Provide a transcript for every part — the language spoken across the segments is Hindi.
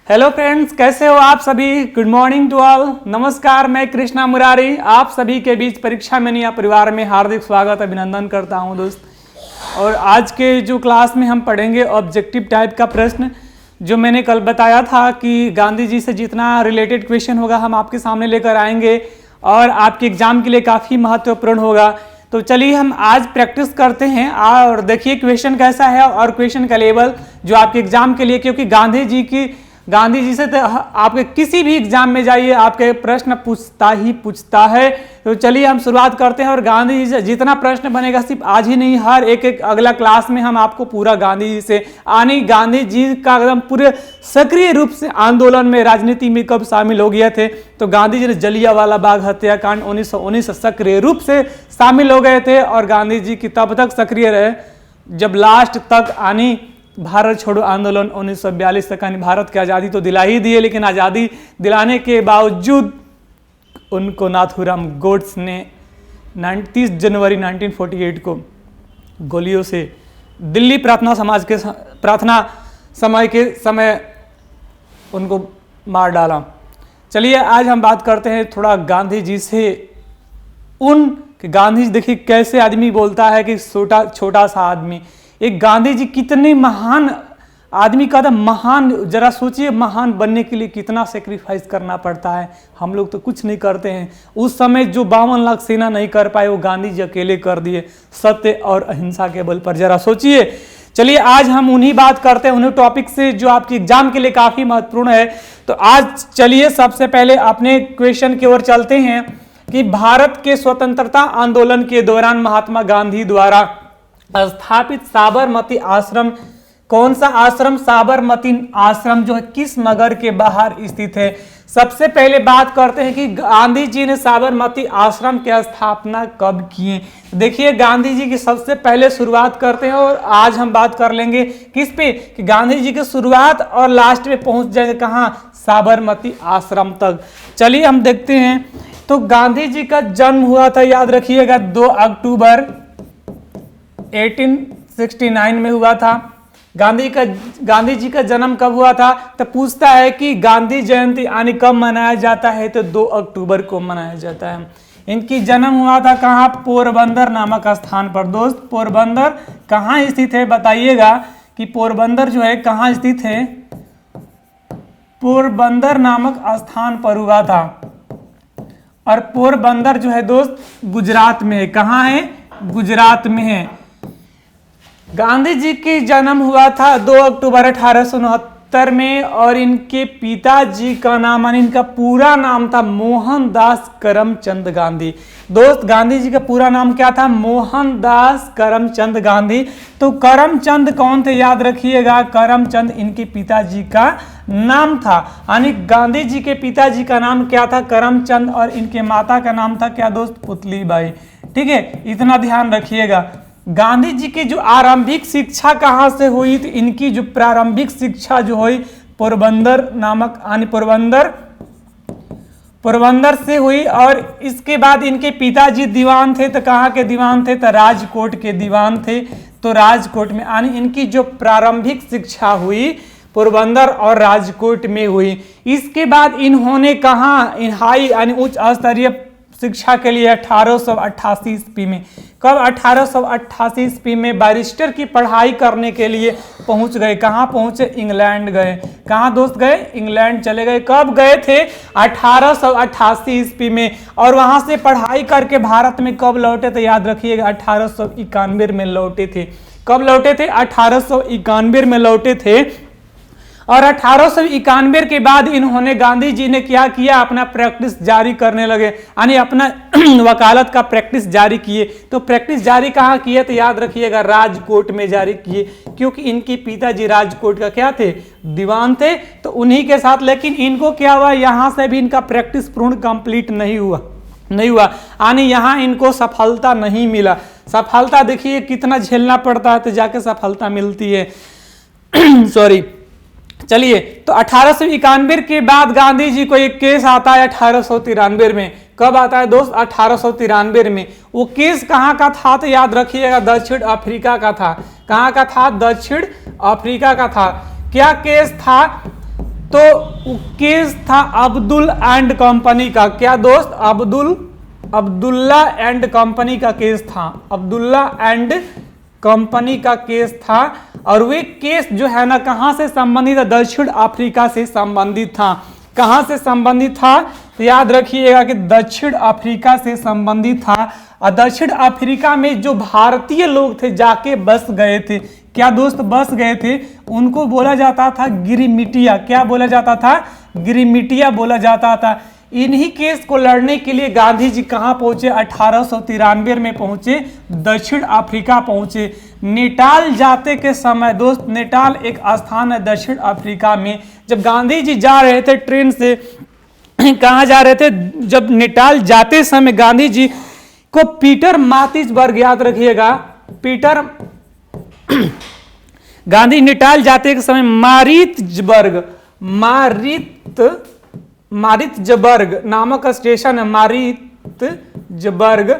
हेलो फ्रेंड्स, कैसे हो आप सभी। Good morning to all. नमस्कार, मैं कृष्णा मुरारी आप सभी के बीच परीक्षा मेनिया परिवार में हार्दिक स्वागत अभिनंदन करता हूं दोस्त। और आज के जो क्लास में हम पढ़ेंगे ऑब्जेक्टिव टाइप का प्रश्न, जो मैंने कल बताया था कि गांधी जी से जितना रिलेटेड क्वेश्चन होगा हम आपके सामने लेकर आएंगे और आपके एग्जाम के लिए काफ़ी महत्वपूर्ण होगा। तो चलिए हम आज प्रैक्टिस करते हैं और देखिए क्वेश्चन कैसा है और क्वेश्चन का लेवल जो आपके एग्जाम के लिए, क्योंकि गांधी जी से तो आपके किसी भी एग्जाम में जाइए आपके प्रश्न पूछता है। तो चलिए हम शुरुआत करते हैं और गांधी जी से जितना प्रश्न बनेगा सिर्फ आज ही नहीं, हर एक अगला क्लास में हम आपको पूरा गांधी जी से गांधी जी का एकदम पूरे सक्रिय रूप से आंदोलन में राजनीति में कब शामिल हो गए थे। तो गांधी जी ने जलियांवाला बाग हत्याकांड 1919 सक्रिय रूप से शामिल हो गए थे और गांधी जी की तब तक सक्रिय रहे जब लास्ट तक भारत छोड़ो आंदोलन 1942 तक भारत की आज़ादी तो दिला ही दिए, लेकिन आज़ादी दिलाने के बावजूद उनको नाथूराम गोड्स ने 30 जनवरी 1948 को गोलियों से दिल्ली प्रार्थना समय के समय उनको मार डाला। चलिए आज हम बात करते हैं थोड़ा गांधी जी से। गांधी जी देखिए कैसे आदमी बोलता है कि छोटा सा आदमी, एक गांधी जी कितने महान आदमी का था। महान, जरा सोचिए महान बनने के लिए कितना सेक्रीफाइस करना पड़ता है। हम लोग तो कुछ नहीं करते हैं। उस समय जो 52 लाख सेना नहीं कर पाए वो गांधी जी अकेले कर दिए, सत्य और अहिंसा के बल पर। जरा सोचिए। चलिए आज हम उन्हीं बात करते हैं, उन्हीं टॉपिक से जो आपके एग्जाम के लिए काफी महत्वपूर्ण है। तो आज चलिए सबसे पहले अपने क्वेश्चन की ओर चलते हैं कि भारत के स्वतंत्रता आंदोलन के दौरान महात्मा गांधी द्वारा स्थापित साबरमती आश्रम, कौन सा आश्रम? साबरमती आश्रम जो है किस नगर के बाहर स्थित है? सबसे पहले बात करते हैं कि गांधी जी ने साबरमती आश्रम की स्थापना कब किए। देखिए गांधी जी की सबसे पहले शुरुआत करते हैं और आज हम बात कर लेंगे किस पे कि गांधी जी की शुरुआत और लास्ट में पहुंच जाएंगे कहां? साबरमती आश्रम तक। चलिए हम देखते हैं। तो गांधी जी का जन्म हुआ था, याद रखिएगा, 2 अक्टूबर 1869 में हुआ था। गांधी जी का जन्म कब हुआ था? तो पूछता है कि गांधी जयंती यानी कब मनाया जाता है? तो 2 अक्टूबर को मनाया जाता है। इनकी जन्म हुआ था कहाँ? पोरबंदर नामक स्थान पर। दोस्त पोरबंदर कहाँ स्थित है बताइएगा कि पोरबंदर जो है कहाँ स्थित है? पोरबंदर नामक स्थान पर हुआ था। और पोरबंदर जो है दोस्त गुजरात में है। कहाँ है? गुजरात में है। गांधी जी की जन्म हुआ था 2 अक्टूबर 1869 में और इनके पिताजी का नाम, इनका पूरा नाम था मोहनदास करमचंद गांधी। दोस्त गांधी जी का पूरा नाम क्या था? मोहनदास करमचंद गांधी। तो करमचंद कौन थे? याद रखिएगा, करमचंद इनके पिताजी का नाम था। यानी गांधी जी के पिताजी का नाम क्या था? करमचंद। और इनके माता का नाम था क्या दोस्त? पुतलीबाई। ठीक है, इतना ध्यान रखिएगा। गांधी जी की जो आरंभिक शिक्षा कहाँ से हुई? तो इनकी जो प्रारंभिक शिक्षा जो हुई पोरबंदर नामक पोरबंदर से हुई। और इसके बाद इनके पिताजी दीवान थे। तो कहाँ के दीवान थे? तो राजकोट के दीवान थे। तो राजकोट में यानी इनकी जो प्रारंभिक शिक्षा हुई पोरबंदर और राजकोट में हुई। इसके बाद इन्होंने कहाँ हाई यानी उच्च स्तरीय शिक्षा के लिए 1888 ईस्वी में, कब? 1888 ईस्वी में बैरिस्टर की पढ़ाई करने के लिए पहुंच गए। कहाँ पहुंचे? इंग्लैंड गए। कहाँ दोस्त गए? इंग्लैंड चले गए। कब गए थे? 1888 ईस्वी में। और वहां से पढ़ाई करके भारत में कब लौटे? तो याद रखिएगा 1891 में लौटे थे। कब लौटे थे? 1891 में लौटे थे। और 1891 के बाद इन्होंने, गांधी जी ने क्या किया? अपना प्रैक्टिस जारी करने लगे, यानी अपना वकालत का प्रैक्टिस जारी किए। तो प्रैक्टिस जारी कहाँ किए? तो याद रखिएगा राजकोट में जारी किए, क्योंकि इनके पिताजी राजकोट का क्या थे? दीवान थे। तो उन्हीं के साथ, लेकिन इनको क्या हुआ? यहाँ से भी इनका प्रैक्टिस पूर्ण कंप्लीट नहीं हुआ यानी यहाँ इनको सफलता नहीं मिला। सफलता देखिए कितना झेलना पड़ता है तो जाके सफलता मिलती है। सॉरी। चलिए, तो 1891 के बाद गांधी जी को एक केस आता है 1893 में। कब आता है दोस्त? 1893 में। वो केस कहाँ का था? तो याद रखिएगा दक्षिण अफ्रीका का था। कहाँ का था? दक्षिण अफ्रीका का था। क्या केस था? तो केस था अब्दुल एंड कंपनी का। क्या दोस्त? अब्दुल्ला एंड कंपनी का केस था। अब्दुल्ला एंड कंपनी का केस था। और वे केस जो है ना कहां से संबंधित था? दक्षिण अफ्रीका से संबंधित था। कहां से संबंधित था? तो याद रखिएगा कि दक्षिण अफ्रीका से संबंधित था। और दक्षिण अफ्रीका में जो भारतीय लोग थे जाके बस गए थे, क्या दोस्त बस गए थे, उनको बोला जाता था गिरिमिटिया। क्या बोला जाता था? गिरिमिटिया बोला जाता था। इन्हीं केस को लड़ने के लिए गांधी जी कहाँ पहुंचे? 1893 में पहुंचे, दक्षिण अफ्रीका पहुंचे। नेटाल जाते के समय दोस्त, नेटाल एक स्थान है दक्षिण अफ्रीका में। जब गांधी जी जा रहे थे ट्रेन से, कहाँ जा रहे थे? जब नेटाल जाते समय गांधी जी को पीटर मार्टिसबर्ग, याद रखिएगा, गांधी नेटाल जाते के समय मारित्जबर्ग नामक स्टेशन है। मारित्जबर्ग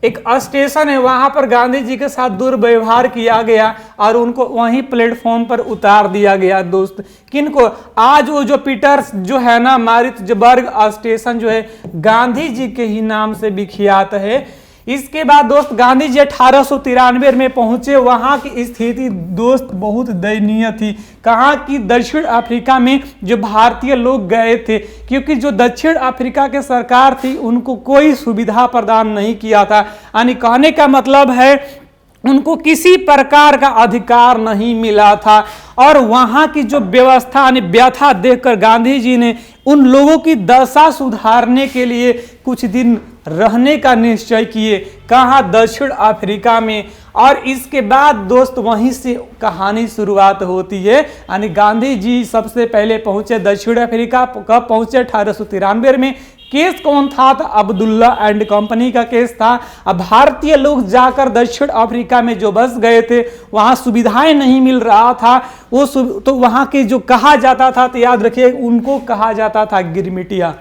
एक स्टेशन है, वहां पर गांधी जी के साथ दुर्व्यवहार किया गया और उनको वहीं प्लेटफॉर्म पर उतार दिया गया दोस्त। किनको? आज वो जो पीटर्स जो है ना, मारित्जबर्ग स्टेशन जो है गांधी जी के ही नाम से विख्यात है। इसके बाद दोस्त गांधी जी 1893 में पहुंचे। वहां की स्थिति दोस्त बहुत दयनीय थी। कहाँ की? दक्षिण अफ्रीका में जो भारतीय लोग गए थे, क्योंकि जो दक्षिण अफ्रीका के सरकार थी उनको कोई सुविधा प्रदान नहीं किया था। यानी कहने का मतलब है उनको किसी प्रकार का अधिकार नहीं मिला था। और वहां की जो व्यवस्था यानी व्यथा देखकर गांधी जी ने उन लोगों की दशा सुधारने के लिए कुछ दिन रहने का निश्चय किए। कहाँ? दक्षिण अफ्रीका में। और इसके बाद दोस्त वहीं से कहानी शुरुआत होती है। यानी गांधी जी सबसे पहले पहुंचे दक्षिण अफ्रीका। कब पहुंचे? 1893 में। केस कौन था? तो अब्दुल्ला एंड कंपनी का केस था। अब भारतीय लोग जाकर दक्षिण अफ्रीका में जो बस गए थे, वहां सुविधाएं नहीं मिल रहा था। वो तो वहां के जो कहा जाता था, तो याद रखिए उनको कहा जाता था गिरमिटिया।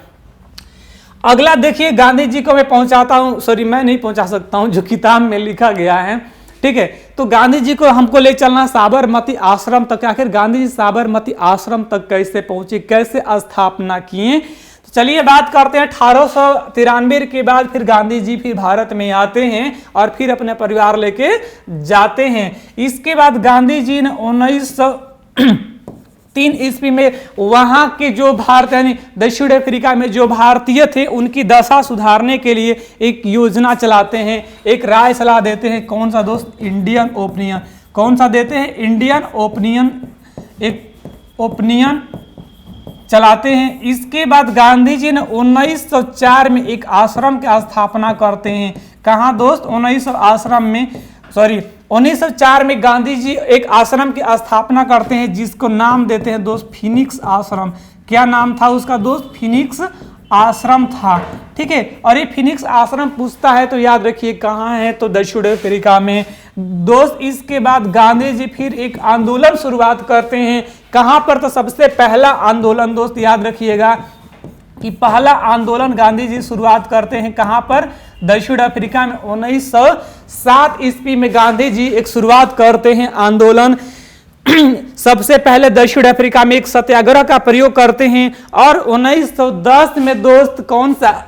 अगला देखिए, गांधी जी को मैं पहुंचाता हूं, सॉरी मैं नहीं पहुंचा सकता हूं, जो किताब में लिखा गया है, ठीक है। तो गांधी जी को हमको ले चलना साबरमती आश्रम तक। आखिर गांधी जी साबरमती आश्रम तक कैसे पहुंचे, कैसे स्थापना किए? तो चलिए बात करते हैं। 1893 के बाद फिर गांधी जी फिर भारत में आते हैं और फिर अपने परिवार लेके जाते हैं। इसके बाद गांधी जी ने 1903 ईस्वी में वहां के जो भारत यानी दक्षिण अफ्रीका में जो भारतीय थे उनकी दशा सुधारने के लिए एक योजना चलाते हैं, एक राय सलाह देते हैं। कौन सा दोस्त? Indian opinion. कौन सा देते हैं? Indian opinion. एक ओपिनियन चलाते हैं। इसके बाद गांधी जी ने 1904 में एक आश्रम की स्थापना करते हैं। कहाँ दोस्त? 1904 में गांधी जी एक आश्रम की स्थापना करते हैं जिसको नाम देते हैं दोस्त फिनिक्स आश्रम। क्या नाम था उसका दोस्त? फिनिक्स आश्रम था, ठीक है। और ये फिनिक्स आश्रम पूछता है तो याद रखिए कहाँ है, तो दक्षिण अफ्रीका में दोस्त। इसके बाद गांधी जी फिर एक आंदोलन शुरुआत करते हैं। कहाँ पर? तो सबसे पहला आंदोलन दोस्त याद रखिएगा कि पहला आंदोलन गांधी जी शुरुआत करते हैं कहाँ पर? दक्षिण अफ्रीका में। 1907 ईस्वी में गांधी जी एक शुरुआत करते हैं आंदोलन। सबसे पहले दक्षिण अफ्रीका में एक सत्याग्रह का प्रयोग करते हैं। और 1910 में दोस्त कौन सा?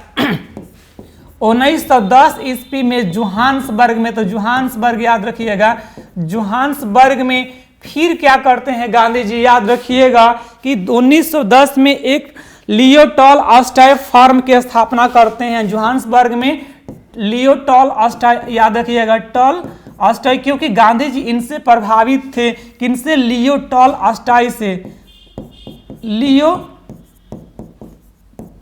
1910 ईस्वी में जोहान्सबर्ग में, तो जोहान्सबर्ग याद रखिएगा, जोहान्सबर्ग में फिर क्या करते हैं गांधी जी? याद रखिएगा कि 1910 में एक लियो टॉलस्टॉय फार्म की स्थापना करते हैं जोहान्सबर्ग में। लियो टॉलस्टॉय याद रखिएगा, टॉलस्टॉय, क्योंकि गांधी जी इनसे प्रभावित थे। किनसे? लियो टॉलस्टॉय से। लियो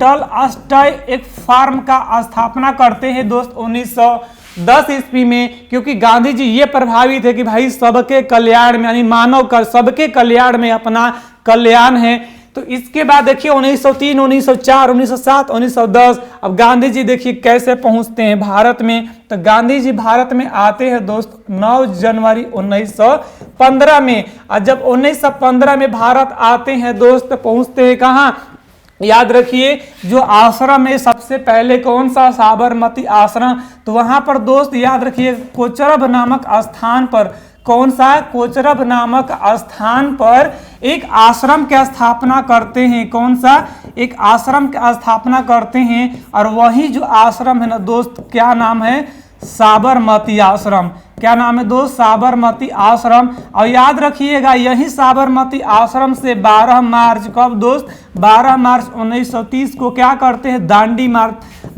टॉलस्टॉय एक फार्म का स्थापना करते हैं दोस्त 1910 ईस्वी में, क्योंकि गांधी जी ये प्रभावित है कि भाई सबके कल्याण में यानी मानव का सबके कल्याण में अपना कल्याण है। तो इसके बाद देखिए 1903, 1904, 1907, 1910 अब गांधी जी देखिए कैसे पहुंचते हैं भारत में। तो गांधी जी भारत में आते हैं दोस्त 9 जनवरी 1915 में। और जब 1915 में भारत आते हैं दोस्त, पहुंचते हैं कहाँ? याद रखिए जो आश्रम है सबसे पहले कौन सा? साबरमती आश्रम। तो वहां पर दोस्त याद रखिए कोचरब नामक स्थान पर, कौन सा कोचरब नामक स्थान पर एक आश्रम की स्थापना करते हैं। कौन सा? एक आश्रम की स्थापना करते हैं और वही जो आश्रम है ना दोस्त, क्या नाम है? साबरमती आश्रम। क्या नाम है दोस्त? साबरमती आश्रम। और याद रखिएगा यही साबरमती आश्रम से 12 मार्च, कब दोस्त? 12 मार्च 1930 को क्या करते हैं?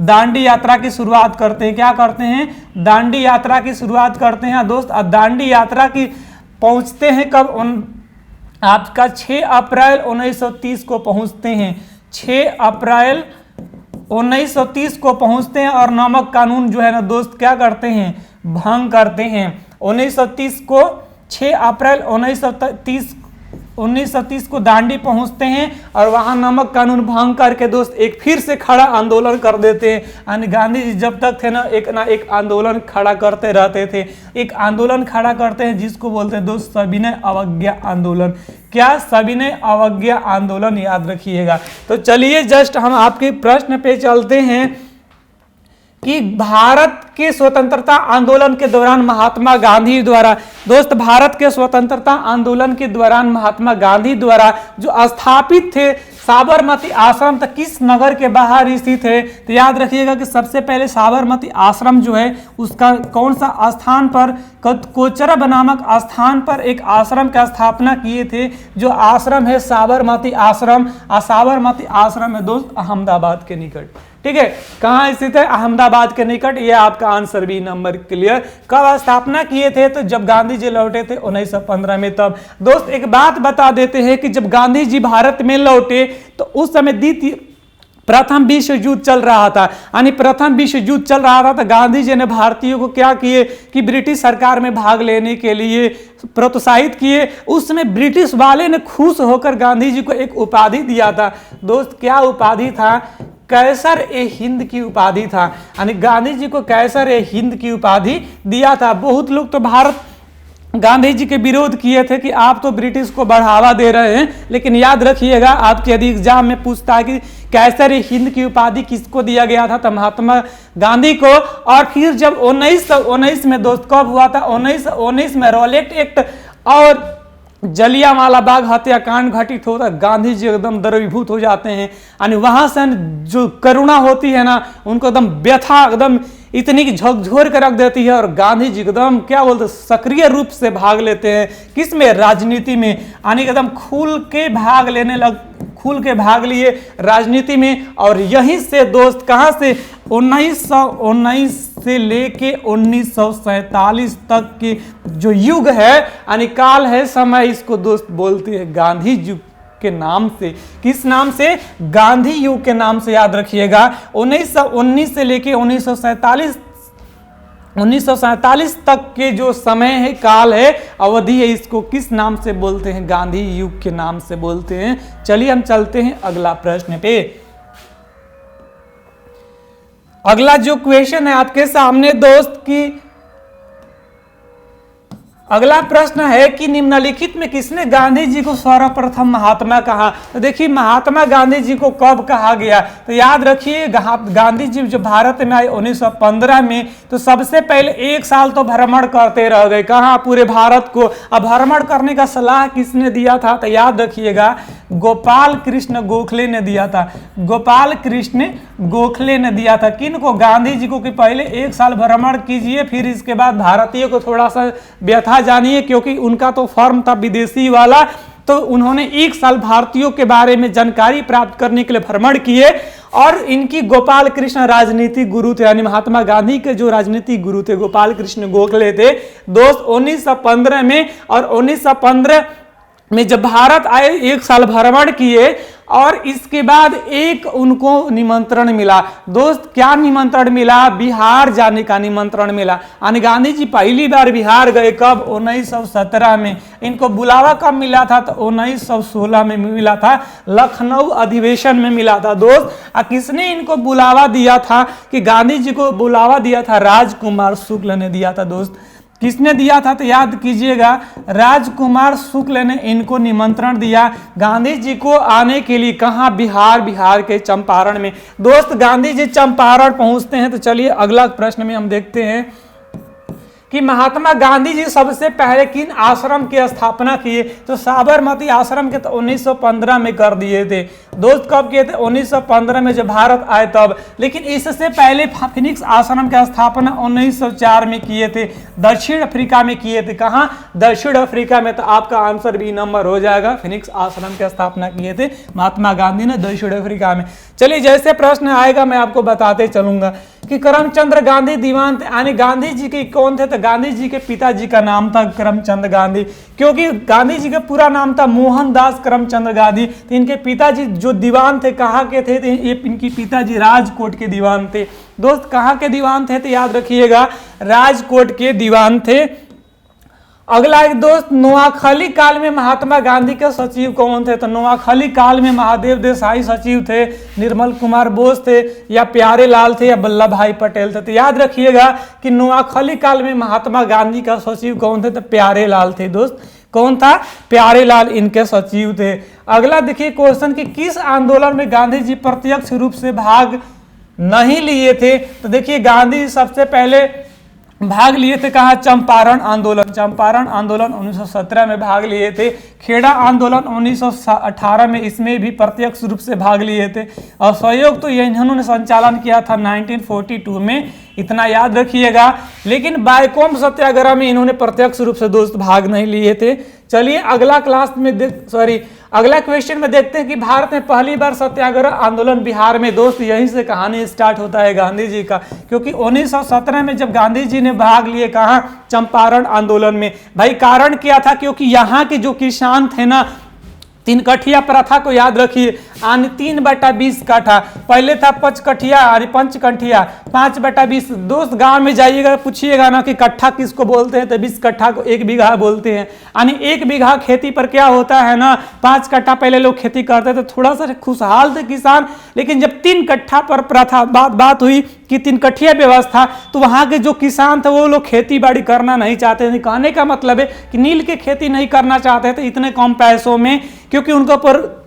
दांडी यात्रा की शुरुआत करते हैं। क्या करते हैं? दांडी यात्रा की शुरुआत करते हैं दोस्त। और दांडी यात्रा की पहुंचते हैं कब? आपका 6 अप्रैल 1930 को पहुंचते हैं। 6 अप्रैल 1930 को पहुंचते हैं और नमक कानून जो है ना दोस्त क्या करते हैं? भंग करते हैं। 1930 को 6 अप्रैल 1930 को दांडी पहुंचते हैं और वहां नमक कानून भंग करके दोस्त एक फिर से खड़ा आंदोलन कर देते हैं। यानी गांधी जी जब तक थे ना एक आंदोलन खड़ा करते रहते थे। एक आंदोलन खड़ा करते हैं जिसको बोलते हैं दोस्त सविनय अवज्ञा आंदोलन। क्या? सविनय अवज्ञा आंदोलन, याद रखिएगा। तो चलिए जस्ट हम आपके प्रश्न पे चलते हैं कि भारत के स्वतंत्रता आंदोलन के दौरान महात्मा गांधी द्वारा, दोस्त भारत के स्वतंत्रता आंदोलन के दौरान महात्मा गांधी द्वारा जो स्थापित थे साबरमती आश्रम तक किस नगर के बाहर स्थित है? तो याद रखिएगा कि सबसे पहले साबरमती आश्रम जो है उसका कौन सा स्थान पर? कोचरब नामक स्थान पर एक आश्रम की स्थापना किए थे। जो आश्रम है साबरमती आश्रम। साबरमती आश्रम है दोस्त अहमदाबाद के निकट। ठीक है, कहाँ स्थित है? अहमदाबाद के निकट। ये आपका आंसर बी नंबर क्लियर। कब स्थापना किए थे? तो जब गांधी जी लौटे थे 1915 में। तब दोस्त एक बात बता देते हैं कि जब गांधी जी भारत में लौटे तो उस समय प्रथम विश्व युद्ध चल रहा था। यानी प्रथम विश्व युद्ध चल रहा था तो गांधी जी ने भारतीयों को क्या किए कि ब्रिटिश सरकार में भाग लेने के लिए प्रोत्साहित किए। उस समय ब्रिटिश वाले ने खुश होकर गांधी जी को एक उपाधि दिया था दोस्त। क्या उपाधि था? कैसर ए हिंद की उपाधि था। यानी गांधी जी को कैसर ए हिंद की उपाधि दिया था। बहुत लोग तो गांधी जी के विरोध किए थे कि आप तो ब्रिटिश को बढ़ावा दे रहे हैं, लेकिन याद रखिएगा आपके यदि एग्जाम में पूछता है कि कैसर ए हिंद की उपाधि किसको दिया गया था, तो महात्मा गांधी को। और फिर जब 1919 में दोस्त कब हुआ था? 1919 में रॉलेट एक्ट और जलियांवाला बाग हत्याकांड घटित होता, गांधी जी एकदम द्रवीभूत हो जाते हैं। यानी वहां से जो करुणा होती है ना उनको एकदम व्यथा एकदम इतनी की झकझोर कर रख देती है और गांधी जी एकदम क्या बोलते सक्रिय रूप से भाग लेते हैं। किसमें? राजनीति में। यानी एकदम खुल के भाग लिए राजनीति में। और यहीं से दोस्त कहां से? 1919 से लेके 1947 तक के जो युग है यानी काल है, समय, इसको दोस्त बोलते हैं गांधी युग के नाम से। किस नाम से? गांधी युग के नाम से, याद रखिएगा। 1919 से लेके 1947 तक के जो समय है, काल है, अवधि है, इसको किस नाम से बोलते हैं? गांधी युग के नाम से बोलते हैं। चलिए हम चलते हैं अगला प्रश्न पे। अगला जो क्वेश्चन है आपके सामने दोस्त की अगला प्रश्न है कि निम्नलिखित में किसने गांधी जी को सर्वप्रथम महात्मा कहा? तो देखिए महात्मा गांधी जी को कब कहा गया? तो याद रखिए गांधी जी जो भारत में आए 1915 में, तो सबसे पहले 1 साल तो भ्रमण करते रह गए। कहाँ? पूरे भारत को। अब भ्रमण करने का सलाह किसने दिया था? तो याद रखिएगा गोपाल कृष्ण गोखले ने दिया था। गोपाल कृष्ण गोखले ने दिया था। किनको? गांधी जी को कि पहले 1 साल भ्रमण कीजिए, फिर इसके बाद भारतीयों को थोड़ा सा व्यथा जानिए, क्योंकि उनका तो फॉर्म था विदेशी वाला। तो उन्होंने 1 साल भारतीयों के बारे में जानकारी प्राप्त करने के लिए भ्रमण किए। और इनकी गोपाल कृष्ण राजनीतिक गुरु थे, यानी महात्मा गांधी के जो राजनीतिक गुरु थे गोपाल कृष्ण गोखले थे दोस्त। 1915 में और 1915 में जब भारत आए 1 साल भ्रमण किए और इसके बाद एक उनको निमंत्रण मिला दोस्त। क्या निमंत्रण मिला? बिहार जाने का निमंत्रण मिला। यानी गांधी जी पहली बार बिहार गए। कब? 1917 में। इनको बुलावा कब मिला था? तो 1916 में मिला था, लखनऊ अधिवेशन में मिला था दोस्त। किसने इनको बुलावा दिया था? कि गांधी जी को बुलावा दिया था राजकुमार शुक्ल ने दिया था दोस्त। किसने दिया था? तो याद कीजिएगा राजकुमार शुक्ल ने इनको निमंत्रण दिया गांधी जी को आने के लिए। कहां? बिहार के चंपारण में दोस्त। गांधी जी चंपारण पहुंचते हैं। तो चलिए अगला प्रश्न में हम देखते हैं कि महात्मा गांधी जी सबसे पहले किन आश्रम की स्थापना किए, तो साबरमती आश्रम के तो 1915 में कर दिए थे दोस्त। कब किए थे? 1915 में जब भारत आए तब। लेकिन इससे पहले फिनिक्स आश्रम की स्थापना 1904 में किए थे, दक्षिण अफ्रीका में किए थे। कहाँ? दक्षिण अफ्रीका में। तो आपका आंसर बी नंबर हो जाएगा, फिनिक्स आश्रम की स्थापना किए थे महात्मा गांधी ने दक्षिण अफ्रीका में। चलिए जैसे प्रश्न आएगा मैं आपको बताते चलूंगा कि करमचंद गांधी दीवान थे, यानी गांधी जी के कौन थे? तो गांधी जी के पिताजी का नाम था करमचंद गांधी, क्योंकि गांधी जी का पूरा नाम था मोहनदास करमचंद गांधी। तो इनके पिताजी जो दीवान थे कहाँ के थे? तो ये इनके पिताजी राजकोट के दीवान थे दोस्त। कहाँ के दीवान थे? तो याद रखिएगा राजकोट के दीवान थे। अगला एक दोस्त, नोआखली काल में महात्मा गांधी के सचिव कौन थे? तो नोआखली काल में महादेव देसाई सचिव थे, निर्मल कुमार बोस थे, या प्यारे लाल थे, या वल्लभ भाई पटेल थे। तो याद रखिएगा कि नोआखली काल में महात्मा गांधी का सचिव कौन थे? तो प्यारे लाल थे दोस्त। कौन था? प्यारे लाल इनके सचिव थे। अगला देखिए क्वेश्चन कि किस आंदोलन में गांधी जी प्रत्यक्ष रूप से भाग नहीं लिए थे? तो देखिए गांधी सबसे पहले भाग लिए थे कहाँ? चंपारण आंदोलन। चंपारण आंदोलन 1917 में भाग लिए थे। खेड़ा आंदोलन 1918 में, इसमें भी प्रत्यक्ष रूप से भाग लिए थे। और सहयोग तो ये इन्होंने संचालन किया था 1942 में, इतना याद रखिएगा। लेकिन बायकोम सत्याग्रह में इन्होंने प्रत्यक्ष रूप से दोस्त भाग नहीं लिए थे। चलिए अगला क्लास में अगला क्वेश्चन में देखते हैं कि भारत में पहली बार सत्याग्रह आंदोलन बिहार में। दोस्त यहीं से कहानी स्टार्ट होता है गांधी जी का, क्योंकि 1917 में जब गांधी जी ने भाग लिए कहाँ? चंपारण आंदोलन में। भाई कारण क्या था? क्योंकि यहाँ के जो किसान थे ना, 3 कठिया प्रथा को याद रखिए, 3/20 काठा, पहले था 5 कठिया और 5 कठिया, 5/20। दोस्त गांव में जाइएगा पूछिएगा ना कि कट्ठा किसको बोलते हैं, तो 20 कट्ठा को 1 बीघा बोलते हैं। यानी 1 बीघा खेती पर क्या होता है ना, 5 कट्ठा पहले लोग खेती करते थे, थोड़ा सा खुशहाल थे किसान। लेकिन जब 3 कट्ठा पर प्रथा बात हुई कि 3 कठिया व्यवस्था, तो वहां के जो किसान थे वो लोग खेती बाड़ी करना नहीं चाहते थे। कहने का मतलब है कि नील के खेती नहीं करना चाहते थे इतने कम पैसों में, क्योंकि उनके ऊपर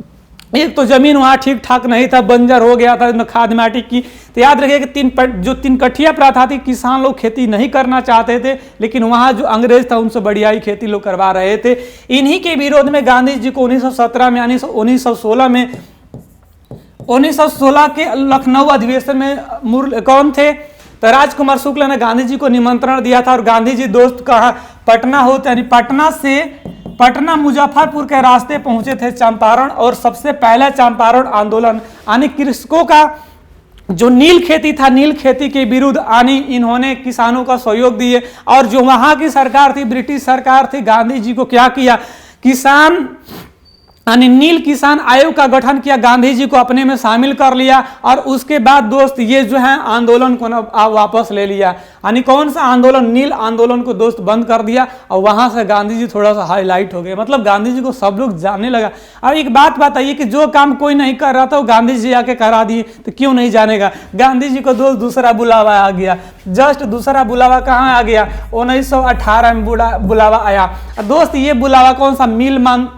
एक तो जमीन वहाँ ठीक ठाक नहीं था, बंजर हो गया था खाद माटी की। तो याद रखिए कि 3 कठिया प्रथा थी, किसान लोग खेती नहीं करना चाहते थे, लेकिन वहाँ जो अंग्रेज था उनसे बढ़िया ही खेती लोग करवा रहे थे। इन्हीं के विरोध में गांधी जी को 1917 में यानी 1916 के लखनऊ अधिवेशन में कौन थे? तो राजकुमार शुक्ल ने गांधी जी को निमंत्रण दिया था। और गांधी जी दोस्त कहाँ? पटना होते, यानी पटना मुजफ्फरपुर के रास्ते पहुंचे थे चंपारण। और सबसे पहला चंपारण आंदोलन यानी कृषकों का जो नील खेती था, नील खेती के विरुद्ध यानी इन्होंने किसानों का सहयोग दिए। और जो वहां की सरकार थी, ब्रिटिश सरकार थी, गांधी जी को क्या किया? किसान यानी नील किसान आयोग का गठन किया, गांधी जी को अपने में शामिल कर लिया। और उसके बाद दोस्त ये जो है आंदोलन को वापस ले लिया, यानी कौन सा आंदोलन? नील आंदोलन को दोस्त बंद कर दिया। और वहां से गांधी जी थोड़ा सा हाईलाइट हो गए, मतलब गांधी जी को सब लोग जानने लगा। अब एक बात बताइए कि जो काम कोई नहीं कर रहा था वो गांधी जी आके करा दिए, तो क्यों नहीं जानेगा? गांधी जी को दोस्त दूसरा बुलावा आ गया, जस्ट दूसरा बुलावा कहाँ आ गया? 1918 में बुलावा आया दोस्त। ये बुलावा कौन सा?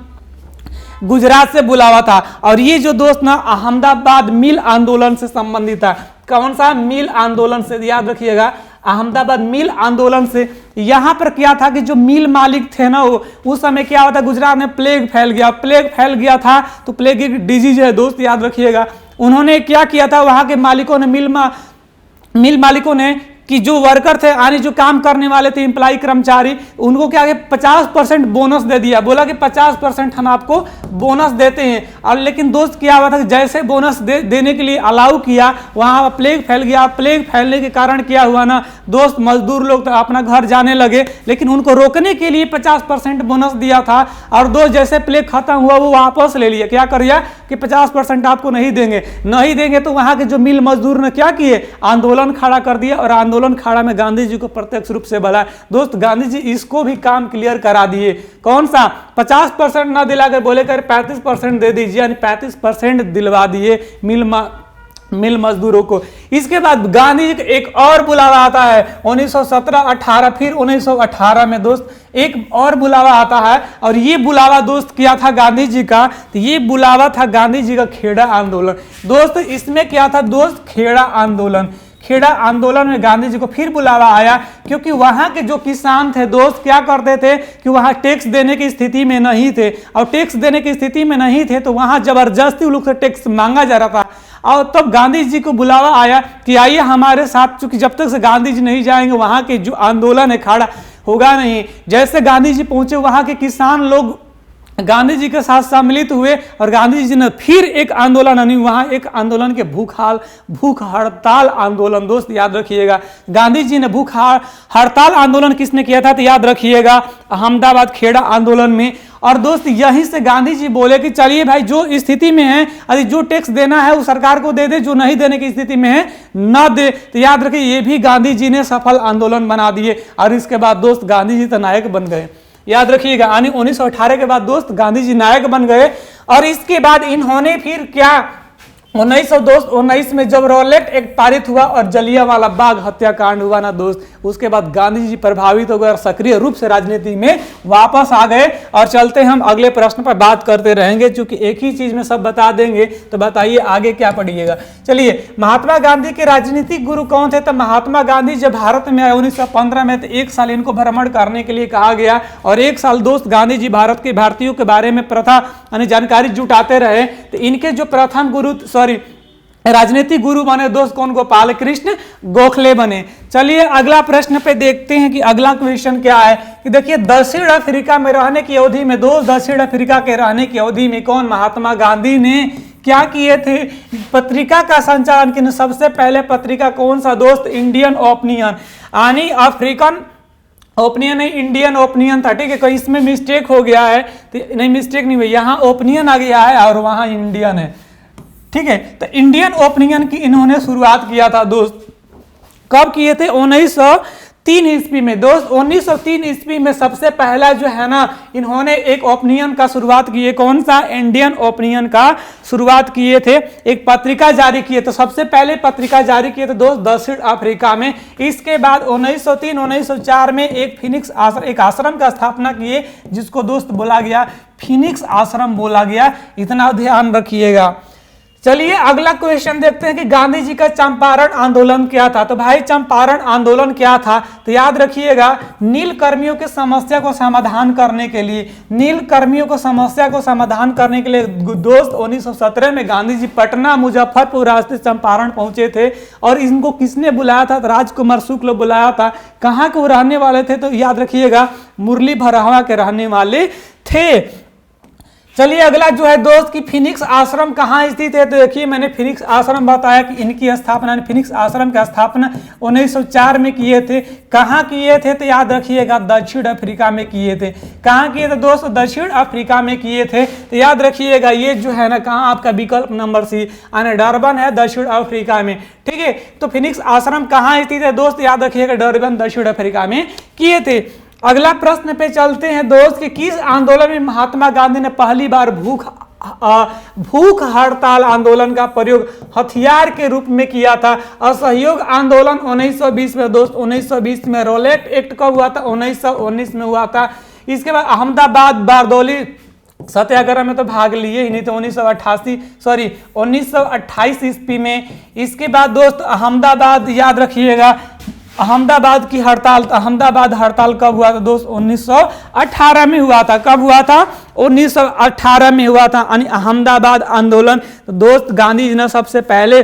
गुजरात से बुलावा था। और ये जो दोस्त ना अहमदाबाद मिल आंदोलन से संबंधित था। कौन सा? मिल आंदोलन से, याद रखिएगा, अहमदाबाद मिल आंदोलन से। यहाँ पर क्या था कि जो मिल मालिक थे ना, वो उस समय क्या होता, गुजरात में प्लेग फैल गया था। तो प्लेग एक डिजीज है दोस्त, याद रखिएगा। उन्होंने क्या किया था, वहां के मालिकों ने मिल मालिकों ने कि जो वर्कर थे यानी जो काम करने वाले थे, एम्प्लॉय कर्मचारी, उनको क्या 50% बोनस दे दिया। बोला कि 50% हम आपको बोनस देते हैं। और लेकिन दोस्त क्या हुआ था, जैसे बोनस देने के लिए अलाउ किया, वहाँ प्लेग फैल गया। प्लेग फैलने के कारण क्या हुआ ना दोस्त, मजदूर लोग तो अपना घर जाने लगे। लेकिन उनको रोकने के लिए 50% बोनस दिया था। और दोस्त जैसे प्लेग खत्म हुआ वो वापस ले लिया। क्या कर दिया कि 50% आपको नहीं देंगे। तो वहाँ के जो मिल मजदूर ने क्या किए, आंदोलन खड़ा कर दिया। और आंदोलन खड़ा में गांधी जी को प्रत्यक्ष रूप से बुलाया। दोस्त गांधी जी इसको भी काम क्लियर करा दिए। कौन सा? 50% ना दिलाकर बोले कर 35% दे दीजिए, यानी 35% दिलवा दिए मिल मजदूरों को। इसके बाद गांधी जी का एक और बुलावा आता है 1917-18, फिर 1918 में दोस्त एक और बुलावा आता है। और ये बुलावा दोस्त क्या था गांधी जी का? तो ये बुलावा था गांधी जी का खेड़ा आंदोलन। दोस्त इसमें क्या था दोस्त? खेड़ा आंदोलन। खेड़ा आंदोलन में गांधी जी को फिर बुलावा आया, क्योंकि वहां के जो किसान थे दोस्त क्या करते थे कि वहां टैक्स देने की स्थिति में नहीं थे, और टैक्स देने की स्थिति में नहीं थे तो वहां जबरदस्ती उन लोग से टैक्स मांगा जा रहा था। और तब गांधी जी को बुलावा आया कि आइए हमारे साथ, चूंकि जब तक से गांधी जी नहीं जाएंगे वहां के जो आंदोलन है खड़ा होगा नहीं। जैसे गांधी जी पहुंचे वहां के किसान लोग गांधी जी के साथ सम्मिलित हुए और गांधी जी ने फिर एक आंदोलन, यानी वहां एक आंदोलन के भूख हड़ताल आंदोलन, दोस्त याद रखिएगा। गांधी जी ने भूख हड़ताल आंदोलन किसने किया था तो याद रखिएगा अहमदाबाद खेड़ा आंदोलन में। और दोस्त यहीं से गांधी जी बोले कि चलिए भाई जो स्थिति में है, यदि जो टैक्स देना है वो सरकार को दे दे, जो नहीं देने की स्थिति में है ना दे। तो याद रखिए ये भी गांधी जी ने सफल आंदोलन बना दिए। और इसके बाद दोस्त गांधी जी तो नायक बन गए, याद रखिएगा। यानी 1918 के बाद दोस्त गांधी जी नायक बन गए। और इसके बाद इन्होंने फिर क्या 1919 में जब रॉलेट एक्ट पारित हुआ और जलियांवाला बाग हत्याकांड हुआ ना दोस्त, उसके बाद गांधी जी प्रभावित हो गए और सक्रिय रूप से राजनीति में वापस आ गए। और चलते हम अगले प्रश्न पर बात करते रहेंगे, क्योंकि एक ही चीज में सब बता देंगे तो बताइए आगे क्या पढ़िएगा। चलिए, महात्मा गांधी के राजनीतिक गुरु कौन थे? तो महात्मा गांधी जब भारत में आए 1915 में, तो एक साल इनको भ्रमण करने के लिए कहा गया और एक साल दोस्त गांधी जी भारत के भारतीयों के बारे में प्रथा यानी जानकारी जुटाते रहे। तो इनके जो प्रथम गुरु राजनीतिक गुरु बने दोस्त कौन? गोपाल कृष्ण गोखले बने। चलिए अगला प्रश्न पे देखते हैं कि अगला क्वेश्चन क्या है। कि देखिए दक्षिण अफ्रीका में रहने की अवधि में दोस्त, दक्षिण अफ्रीका के रहने की अवधि में कौन महात्मा गांधी ने क्या किए थे? पत्रिका का संचालन किया। सबसे पहले पत्रिका कौन सा दोस्त? इंडियन ओपिनियन, यानी अफ्रीकन ओपिनियन नहीं इंडियन ओपिनियन था, ठीक है। कहीं इसमें मिस्टेक हो गया है तो नहीं, मिस्टेक नहीं हुई, यहाँ ओपिनियन आ गया है और वहाँ इंडियन है, ठीक है। तो इंडियन ओपिनियन की इन्होंने शुरुआत किया था दोस्त। कब किए थे? 1903 ईस्वी में दोस्त। 1903 ईस्वी में सबसे पहला जो है ना इन्होंने एक ओपिनियन का शुरुआत की है। कौन सा? इंडियन ओपिनियन का शुरुआत किए थे, एक पत्रिका जारी किए। तो सबसे पहले पत्रिका जारी किए थे दोस्त दक्षिण अफ्रीका में। इसके बाद 1903-1904 में एक फिनिक्स आश्रम, एक आश्रम का स्थापना किए जिसको दोस्त बोला गया फिनिक्स आश्रम बोला गया, इतना ध्यान रखिएगा। चलिए अगला क्वेश्चन देखते हैं कि गांधी जी का चंपारण आंदोलन क्या था। तो भाई चंपारण आंदोलन क्या था? तो याद रखिएगा नील कर्मियों की समस्या को समाधान करने के लिए, नील कर्मियों को समस्या को समाधान करने के लिए दोस्त 1917 में गांधी जी पटना मुजफ्फरपुर रास्ते चंपारण पहुंचे थे। और इनको किसने बुलाया था? तो राजकुमार शुक्ल बुलाया था। कहाँ के वो रहने वाले थे? तो याद रखिएगा मुरली भरावा के रहने वाले थे। चलिए अगला जो है दोस्त कि फिनिक्स आश्रम कहाँ स्थित है। तो देखिए मैंने फिनिक्स आश्रम बताया कि इनकी स्थापना, फिनिक्स आश्रम की स्थापना 1904 में किए थे। कहाँ किए थे? तो याद रखिएगा दक्षिण अफ्रीका में किए थे। कहाँ किए थे दोस्त? दक्षिण अफ्रीका में किए थे। तो याद रखिएगा ये जो है ना कहाँ आपका विकल्प नंबर सी यानी डरबन है, दक्षिण अफ्रीका में, ठीक है। तो फिनिक्स आश्रम कहाँ स्थित है दोस्त? याद रखिएगा डरबन दक्षिण अफ्रीका में किए थे। अगला प्रश्न पे चलते हैं दोस्त कि किस आंदोलन में महात्मा गांधी ने पहली बार भूख हड़ताल आंदोलन का प्रयोग हथियार के रूप में किया था? असहयोग आंदोलन 1920 में दोस्त। 1920 में रॉलेट एक्ट कब हुआ था? 1919 में हुआ था। इसके बाद अहमदाबाद बारदौली सत्याग्रह में तो भाग लिए ही नहीं, तो 1928 ईस्वी में। इसके बाद दोस्त अहमदाबाद, याद रखिएगा अहमदाबाद की हड़ताल, अहमदाबाद हड़ताल कब हुआ था दोस्त? 1918 में हुआ था। कब हुआ था? 1918 में हुआ था, यानी अहमदाबाद आंदोलन। तो दोस्त गांधी जी ने सबसे पहले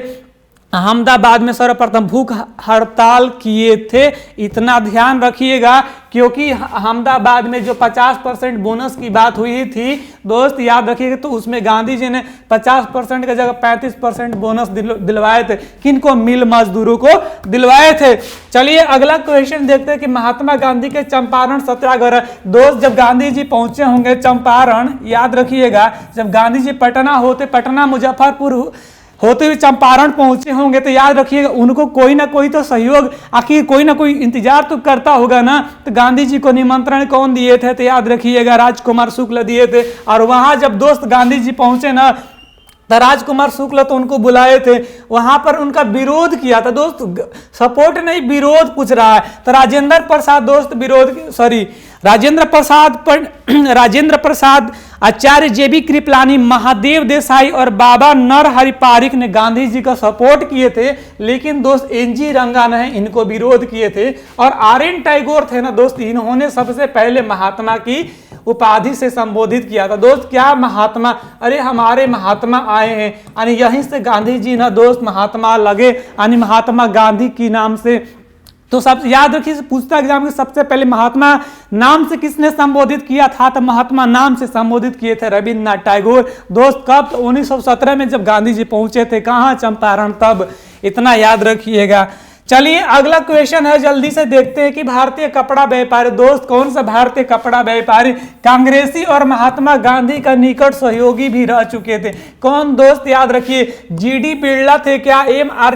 अहमदाबाद में सर्वप्रथम भूख हड़ताल किए थे, इतना ध्यान रखिएगा। क्योंकि अहमदाबाद में जो 50% बोनस की बात हुई थी दोस्त, याद रखिएगा, तो उसमें गांधी जी ने 50% की जगह 35% बोनस दिलवाए थे। किनको? मिल मजदूरों को दिलवाए थे। चलिए अगला क्वेश्चन देखते हैं कि महात्मा गांधी के चंपारण सत्याग्रह। दोस्त जब गांधी जी पहुंचे होंगे चंपारण, याद रखिएगा जब गांधी जी पटना मुजफ्फरपुर होते हुए चंपारण पहुंचे होंगे, तो याद रखिएगा उनको कोई ना कोई तो सहयोग, आखिर कोई ना कोई इंतजार तो करता होगा ना। तो गांधी जी को निमंत्रण कौन दिए थे? तो याद रखिएगा राजकुमार शुक्ल दिए थे। और वहां जब दोस्त गांधी जी पहुंचे ना तो राजकुमार शुक्ल तो उनको बुलाए थे, वहां पर उनका विरोध किया था दोस्त, सपोर्ट नहीं विरोध पूछ रहा है। तो राजेंद्र प्रसाद दोस्त राजेंद्र प्रसाद, आचार्य जेबी कृपलानी, महादेव देसाई और बाबा नरहरि पारिक ने गांधी जी का सपोर्ट किए थे, लेकिन दोस्त एनजी रंगा ने इनको विरोध किए थे। और आर.एन. टैगोर थे ना दोस्त, इन्होंने सबसे पहले महात्मा की उपाधि से संबोधित किया था। दोस्त क्या महात्मा, अरे हमारे महात्मा आए हैं, यानी यहीं से गांधी जी ना दोस्त महात्मा लगे, यानी महात्मा गांधी की नाम से। तो सब याद रखिए, पूछता एग्जाम में सबसे पहले महात्मा नाम से किसने संबोधित किया था, तो महात्मा नाम से संबोधित किए थे रविन्द्रनाथ टैगोर। दोस्त कब, तो 1917 में जब गांधी जी पहुंचे थे कहां, चंपारण, तब इतना याद रखिएगा। चलिए अगला क्वेश्चन है, जल्दी से देखते हैं कि भारतीय कपड़ा व्यापारी, दोस्त कौन सा भारतीय कपड़ा व्यापारी कांग्रेसी और महात्मा गांधी का निकट सहयोगी भी रह चुके थे? कौन दोस्त, याद रखिए, जी.डी. बिरला थे क्या, एम.आर.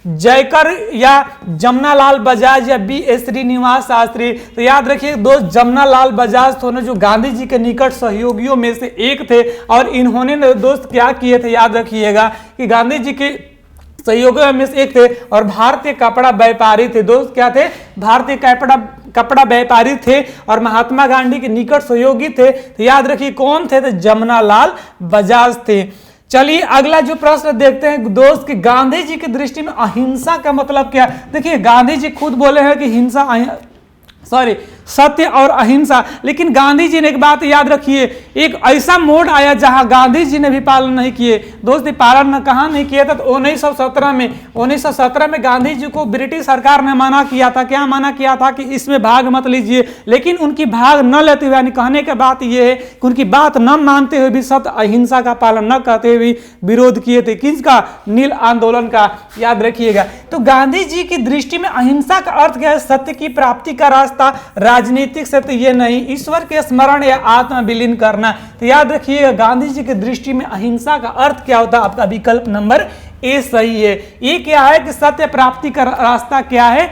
जयकर या जमनालाल बजाज या बी.एस. श्रीनिवास शास्त्री? तो याद रखिए दोस्त जमनालाल बजाज तो जो गांधी जी के निकट सहयोगियों में से एक थे, और इन्होंने दोस्त क्या किए थे, याद रखिएगा कि गांधी जी के सहयोगियों में से एक थे और भारतीय कपड़ा व्यापारी थे। दोस्त क्या थे, भारतीय कपड़ा व्यापारी थे और महात्मा गांधी के निकट सहयोगी थे। तो याद रखिए कौन थे, तो जमनालाल बजाज थे। चलिए अगला जो प्रश्न देखते हैं दोस्त कि गांधी जी की दृष्टि में अहिंसा का मतलब क्या? देखिए गांधी जी खुद बोले हैं कि सत्य और अहिंसा, लेकिन गांधी जी ने एक बात याद रखिए, एक ऐसा मोड़ आया जहां गांधी जी ने भी पालन नहीं किए। दोस्त पालन कहां नहीं किया था, तो 1917 में गांधी जी को ब्रिटिश सरकार ने मना किया था। क्या मना किया था कि इसमें भाग मत लीजिए, लेकिन उनकी भाग न लेते हुए, यानी कहने की बात यह है कि उनकी बात न मानते हुए भी सत्य अहिंसा का पालन न करते हुए विरोध किए थे। किसका, नील आंदोलन का, याद रखिएगा। तो गांधी जी की दृष्टि में अहिंसा का अर्थ क्या है, सत्य की प्राप्ति का रास्ता, राजनीतिक सत्य ये नहीं, ईश्वर के स्मरण या आत्मा विलीन करना। तो याद रखिएगा गांधी जी की दृष्टि में अहिंसा का अर्थ क्या होता है, आपका विकल्प नंबर ए सही है। ये क्या है कि सत्य प्राप्ति का रास्ता क्या है,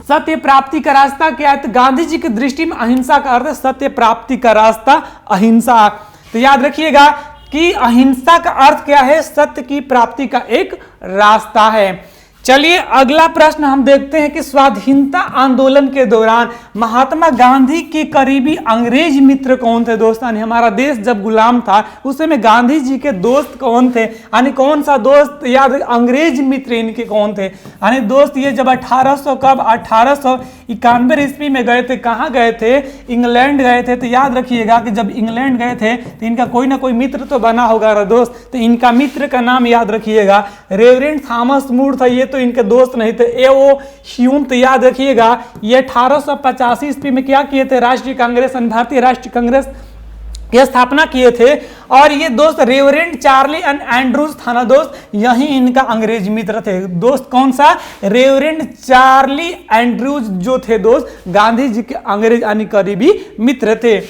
सत्य प्राप्ति का रास्ता क्या है, तो गांधी जी की दृष्टि में अहिंसा का अर्थ है सत्य प्राप्ति का रास्ता, अहिंसा। तो याद रखिएगा कि अहिंसा का अर्थ क्या है, सत्य की प्राप्ति का एक रास्ता है। चलिए अगला प्रश्न हम देखते हैं कि स्वाधीनता आंदोलन के दौरान महात्मा गांधी के करीबी अंग्रेज मित्र कौन थे? दोस्त यानी हमारा देश जब गुलाम था उस समय गांधी जी के दोस्त कौन थे, यानी कौन सा दोस्त, याद अंग्रेज मित्र इनके कौन थे? यानी दोस्त ये जब 1891 ईस्वी में गए थे, कहाँ गए थे, इंग्लैंड गए थे। तो याद रखिएगा कि जब इंग्लैंड गए थे तो इनका कोई ना कोई मित्र तो बना होगा ना दोस्त। तो इनका मित्र का नाम याद रखिएगा रेवरेंड थॉमस मूर था, ये तो इनके दोस्त नहीं थे। ए.ओ. ह्यूम, तो याद रखिएगा ये 1885 ईस्वी में क्या किए थे, राष्ट्रीय कांग्रेस, भारतीय राष्ट्रीय कांग्रेस की स्थापना किए थे। और ये दोस्त रेवरेंड चार्ली एंड एंड्रूज था ना दोस्त, यही इनका अंग्रेज मित्र थे। दोस्त कौन सा, रेवरेंड चार्ली एंड्रूज जो थे दोस्त गांधी जी के अंग्रेज यानी करीबी मित्र थे।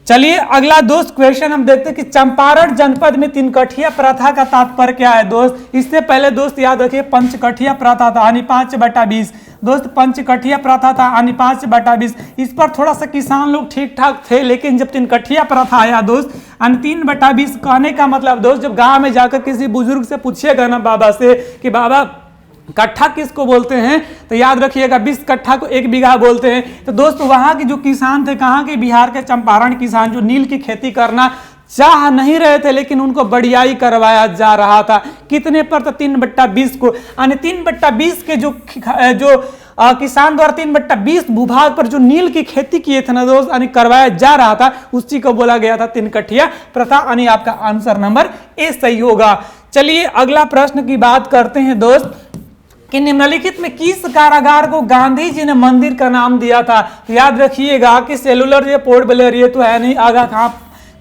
चलिए अगला दोस्त क्वेश्चन हम देखते हैं कि चंपारण जनपद में तिनकठिया प्रथा का तात्पर्य क्या है? दोस्त इससे पहले दोस्त याद रखिए पंचकठिया प्रथा था यानी 5/20। दोस्त पंचकठिया प्रथा था यानी 5/20। इस पर थोड़ा सा किसान लोग ठीक ठाक थे, लेकिन जब तिनकठिया प्रथा आया दोस्त यानी 3/20, कहने का मतलब दोस्त जब गांव में जाकर किसी बुजुर्ग से पूछिएगा ना बाबा से कि बाबा कट्ठा किसको बोलते हैं, तो याद रखिएगा 20 कट्ठा को 1 बीघा बोलते हैं। तो दोस्त वहां के जो किसान थे, कहाँ के, बिहार के चंपारण किसान, जो नील की खेती करना चाह नहीं रहे थे, लेकिन उनको बढ़ियाई करवाया जा रहा था। कितने पर, तो 3/20 को, यानी 3/20 के जो किसान द्वारा 3/20 भूभाग पर जो नील की खेती किए थे ना दोस्त, यानी करवाया जा रहा था, उसी को बोला गया था तिनकठिया प्रथा, यानी आपका आंसर नंबर ए सही होगा। चलिए अगला प्रश्न की बात करते हैं दोस्त कि निम्नलिखित में किस कारागार को गांधी जी ने मंदिर का नाम दिया था? तो याद रखिएगा कि सेलुलर, ये पोर्ट ब्लेयर ये तो है नहीं, आगा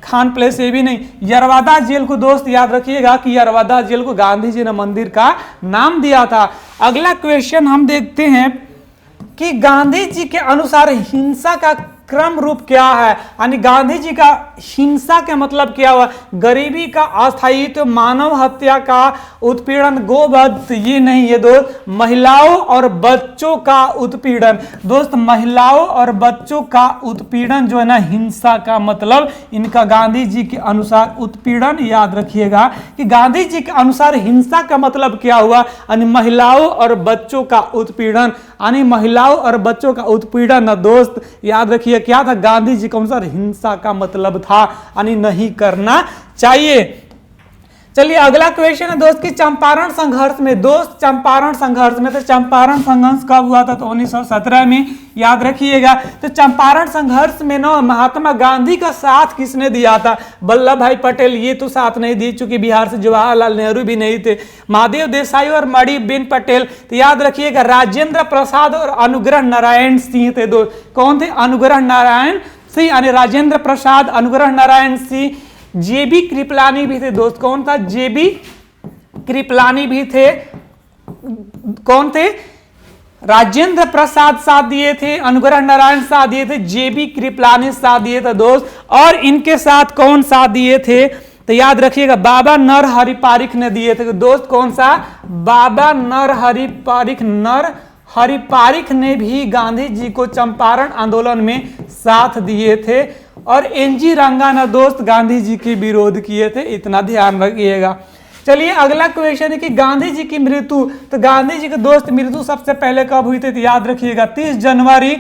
खान प्लेस ये भी नहीं, यरवादा जेल को दोस्त याद रखिएगा कि यरवादा जेल को गांधी जी ने मंदिर का नाम दिया था। अगला क्वेश्चन हम देखते हैं कि गांधी जी के अनुसार हिंसा का क्रम रूप क्या है, यानी गांधी जी का हिंसा के मतलब क्या हुआ, गरीबी का अस्थायित्व, मानव हत्या का उत्पीड़न, गोवध ये नहीं है दोस्त, महिलाओं और बच्चों का उत्पीड़न। दोस्त महिलाओं और बच्चों का उत्पीड़न जो है ना हिंसा का मतलब इनका गांधी जी के अनुसार उत्पीड़न। याद रखिएगा कि गांधी जी के अनुसार हिंसा का मतलब क्या हुआ, यानी महिलाओं और बच्चों का उत्पीड़न, यानी महिलाओं और बच्चों का उत्पीड़न ना दोस्त याद रखिए क्या था, गांधी जी के अनुसार हिंसा का मतलब था, यानी नहीं करना चाहिए। चलिए अगला क्वेश्चन है दोस्त कि चंपारण संघर्ष में, दोस्त चंपारण संघर्ष में, तो चंपारण संघर्ष कब हुआ था, तो 1917 में। याद रखिएगा तो चंपारण संघर्ष में ना महात्मा गांधी का साथ किसने दिया था, वल्लभ भाई पटेल ये तो साथ नहीं दिए चूंकि बिहार से जवाहरलाल नेहरू भी नहीं थे, महादेव देसाई और मणिबेन पटेल। तो याद रखिएगा राजेंद्र प्रसाद और अनुग्रह नारायण सिंह थे। दो कौन थे, अनुग्रह नारायण सिंह, यानी राजेंद्र प्रसाद, अनुग्रह नारायण सिंह। जेबी कृपलानी भी थे दोस्त, कौन था, जेबी कृपलानी भी थे। कौन थे, राजेंद्र प्रसाद साथ दिए थे, अनुग्रह नारायण साथ दिए थे, जेबी कृपलानी साथ दिए थे दोस्त। और इनके साथ कौन साथ दिए थे, तो याद रखिएगा बाबा नरहरि पारिख ने दिए थे दोस्त। कौन सा, बाबा नरहरि पारिख, नरहरि पारिख ने भी गांधी जी को चंपारण आंदोलन में साथ दिए थे। और एनजी रंगा ने दोस्त गांधी जी के विरोध किए थे, इतना ध्यान रखिएगा। चलिए अगला क्वेश्चन है कि गांधी जी की मृत्यु, तो गांधी जी के दोस्त मृत्यु सबसे पहले कब हुई थी, तो याद रखिएगा 30 जनवरी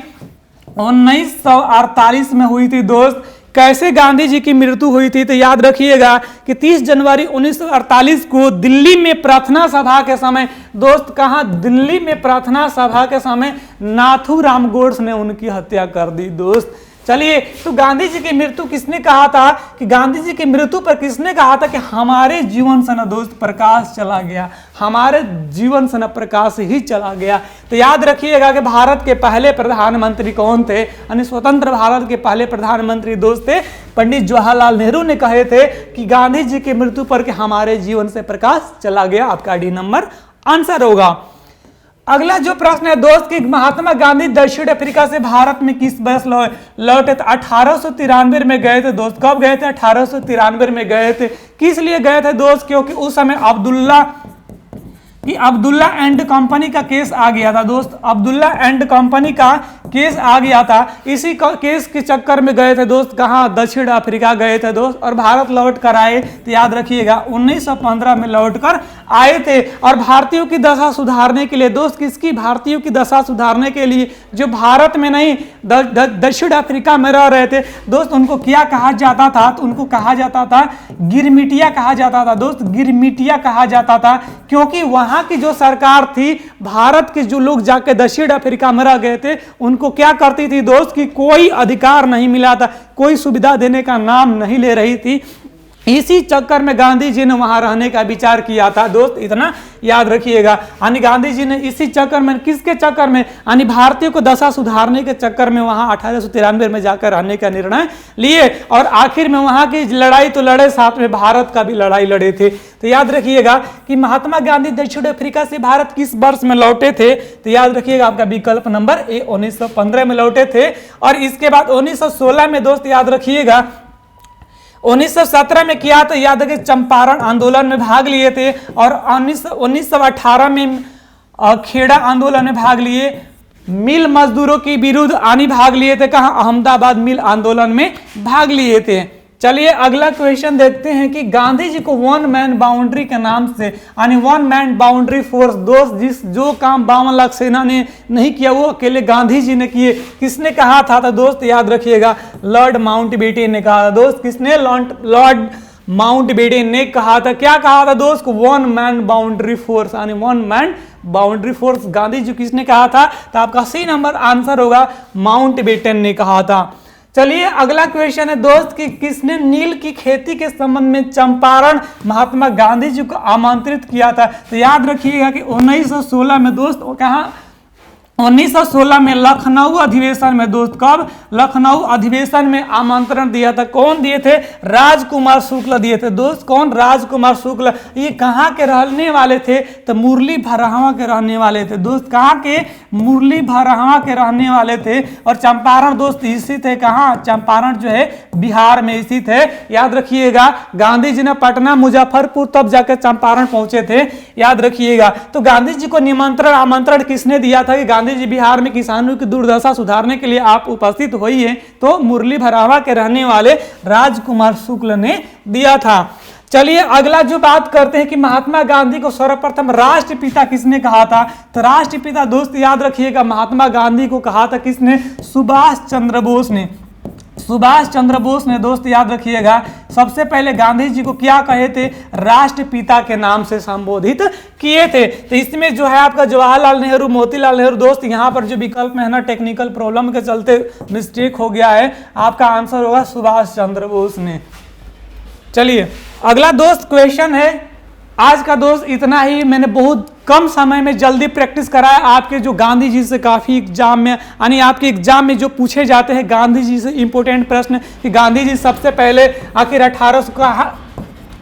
1948 में हुई थी दोस्त। कैसे गांधी जी की मृत्यु हुई थी, तो याद रखिएगा कि 30 जनवरी 1948 को दिल्ली में प्रार्थना सभा के समय दोस्त, कहां, दिल्ली में प्रार्थना सभा के समय नाथूराम गोड्से ने उनकी हत्या कर दी दोस्त। चलिए तो गांधी जी की मृत्यु किसने कहा था, कि गांधी जी की मृत्यु पर किसने कहा था कि हमारे जीवन से न दोस्त प्रकाश चला गया, हमारे जीवन से न प्रकाश ही चला गया। तो याद रखिएगा कि भारत के पहले प्रधानमंत्री कौन थे, यानी स्वतंत्र भारत के पहले प्रधानमंत्री दोस्त थे पंडित जवाहरलाल नेहरू ने कहे थे कि गांधी जी की मृत्यु पर कि हमारे जीवन से प्रकाश चला गया। आपका डी नंबर आंसर होगा। अगला जो प्रश्न है दोस्त कि महात्मा गांधी दक्षिण अफ्रीका से भारत में किस वर्ष लौटे, तो 1893 में गए थे दोस्त। कब गए थे, 1893 में गए थे। किस लिए गए थे दोस्त, क्योंकि उस समय अब्दुल्ला एंड कंपनी का केस आ गया था दोस्त, अब्दुल्ला एंड कंपनी का केस आ गया था। इसी केस के चक्कर में गए थे दोस्त, कहाँ, दक्षिण अफ्रीका गए थे दोस्त। और भारत लौट कर आए, तो याद रखिएगा 1915 में लौट कर आए थे। और भारतीयों की दशा सुधारने के लिए दोस्त, किसकी, भारतीयों की दशा सुधारने के लिए जो भारत में नहीं दक्षिण अफ्रीका में रह रहे थे दोस्त, उनको क्या कहा जाता था, तो उनको कहा जाता था गिरमिटिया कहा जाता था दोस्त, गिरमिटिया कहा जाता था। क्योंकि वहां की जो सरकार थी, भारत के जो लोग जाके दक्षिण अफ्रीका में रह गए थे उनको क्या करती थी दोस्त कि कोई अधिकार नहीं मिला था, कोई सुविधा देने का नाम नहीं ले रही थी। इसी चक्कर में गांधी जी ने वहां रहने का विचार किया था दोस्त, इतना याद रखिएगा। यानी गांधी जी ने इसी चक्कर में, किसके चक्कर में, यानी भारतीयों को दशा सुधारने के चक्कर में वहां 1893 में जाकर रहने का निर्णय लिए। और आखिर में वहां की लड़ाई तो लड़े, साथ में भारत का भी लड़ाई लड़े थे। तो याद रखिएगा कि महात्मा गांधी दक्षिण अफ्रीका से भारत किस वर्ष में लौटे थे, तो याद रखिएगा आपका विकल्प नंबर ए 1915 में लौटे थे। और इसके बाद 1916 में दोस्त याद रखिएगा 1917 में किया, तो याद रखिए चंपारण आंदोलन में भाग लिए थे। और 1918 में खेड़ा आंदोलन में भाग लिए, मिल मजदूरों के विरुद्ध आनी भाग लिए थे, कहाँ, अहमदाबाद मिल आंदोलन में भाग लिए थे। चलिए अगला क्वेश्चन देखते हैं कि गांधी जी को वन मैन बाउंड्री के नाम से, यानी वन मैन बाउंड्री फोर्स दोस्त, जो काम 52 लाख सेना ने नहीं किया वो अकेले गांधी जी ने किए। किसने कहा था, तो दोस्त याद रखिएगा लॉर्ड माउंटबेटन ने कहा था दोस्त। किसने, लॉर्ड माउंटबेटन ने कहा था। क्या कहा था दोस्त, वन मैन बाउंड्री फोर्स, यानी one man boundary force Gandhi ji किसने कहा था, तो आपका सी नंबर आंसर होगा माउंटबेटन ने कहा था। चलिए अगला क्वेश्चन है दोस्त कि किसने नील की खेती के संबंध में चंपारण महात्मा गांधी जी को आमंत्रित किया था, तो याद रखिएगा कि 1916 में दोस्त, कहाँ, 1916 में लखनऊ अधिवेशन में दोस्त, कब? लखनऊ अधिवेशन में आमंत्रण दिया था। कौन दिए थे? राजकुमार शुक्ल दिए थे दोस्त। कौन? राजकुमार शुक्ल। ये कहाँ के रहने वाले थे? तो मुरली भरावा के रहने वाले थे दोस्त। कहाँ के? मुरली भरावा के रहने वाले थे। और चंपारण दोस्त स्थित है कहाँ? चंपारण जो है बिहार में स्थित है, याद रखिएगा। गांधी जी ने पटना, मुजफ्फरपुर तब जाकर चंपारण पहुंचे थे, याद रखिएगा। तो गांधी जी को निमंत्रण आमंत्रण किसने दिया था कि गांधी जी बिहार में किसानों की दुर्दशा सुधारने के लिए आप उपस्थित होइए? तो मुरली भरावा के रहने वाले राजकुमार शुक्ल ने दिया था। चलिए अगला जो बात करते हैं कि महात्मा गांधी को सर्वप्रथम राष्ट्रपिता किसने कहा था? तो राष्ट्रपिता दोस्त याद रखिएगा महात्मा गांधी को कहा था किसने? सुभाष चंद्र बोस ने। सुभाष चंद्र बोस ने दोस्त याद रखिएगा सबसे पहले गांधी जी को क्या कहे थे? राष्ट्रपिता के नाम से संबोधित किए थे। तो इसमें जो है आपका जवाहरलाल नेहरू, मोतीलाल नेहरू दोस्त, यहाँ पर जो विकल्प में है ना टेक्निकल प्रॉब्लम के चलते मिस्टेक हो गया है, आपका आंसर होगा सुभाष चंद्र बोस ने। चलिए अगला दोस्त क्वेश्चन है। आज का दोस्त इतना ही, मैंने बहुत कम समय में जल्दी प्रैक्टिस कराया। आपके जो गांधी जी से काफ़ी एग्जाम में, यानी आपके एग्जाम में जो पूछे जाते हैं गांधी जी से इंपॉर्टेंट प्रश्न कि गांधी जी सबसे पहले आखिर 1800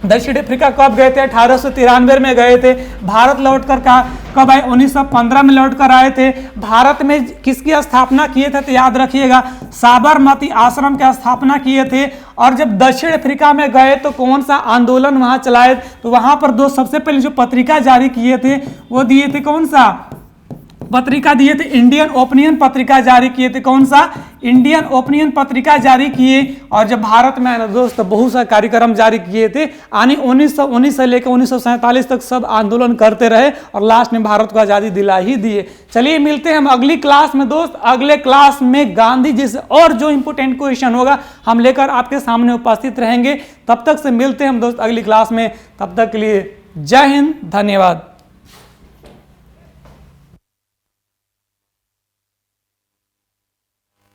दक्षिण अफ्रीका कब गए थे? 1893 में गए थे। भारत लौटकर कब आए? 1915 में लौटकर आए थे। भारत में किसकी स्थापना किए थे? तो याद रखिएगा साबरमती आश्रम की स्थापना किए थे। और जब दक्षिण अफ्रीका में गए तो कौन सा आंदोलन वहां चलाए? तो वहां पर दो सबसे पहले जो पत्रिका जारी किए थे वो दिए थे, कौन सा पत्रिका दिए थे? इंडियन ओपिनियन पत्रिका जारी किए थे। कौन सा? इंडियन ओपिनियन पत्रिका जारी किए। और जब भारत में आए ना दोस्त बहुत सा कार्यक्रम जारी किए थे। यानी 1919 से लेकर 1947 तक सब आंदोलन करते रहे और लास्ट में भारत को आज़ादी दिला ही दिए। चलिए मिलते हैं हम अगली क्लास में दोस्त। अगले क्लास में गांधी जी से और जो इंपोर्टेंट क्वेश्चन होगा हम लेकर आपके सामने उपस्थित रहेंगे। तब तक से मिलते हैं हम दोस्त अगली क्लास में। तब तक के लिए जय हिंद, धन्यवाद।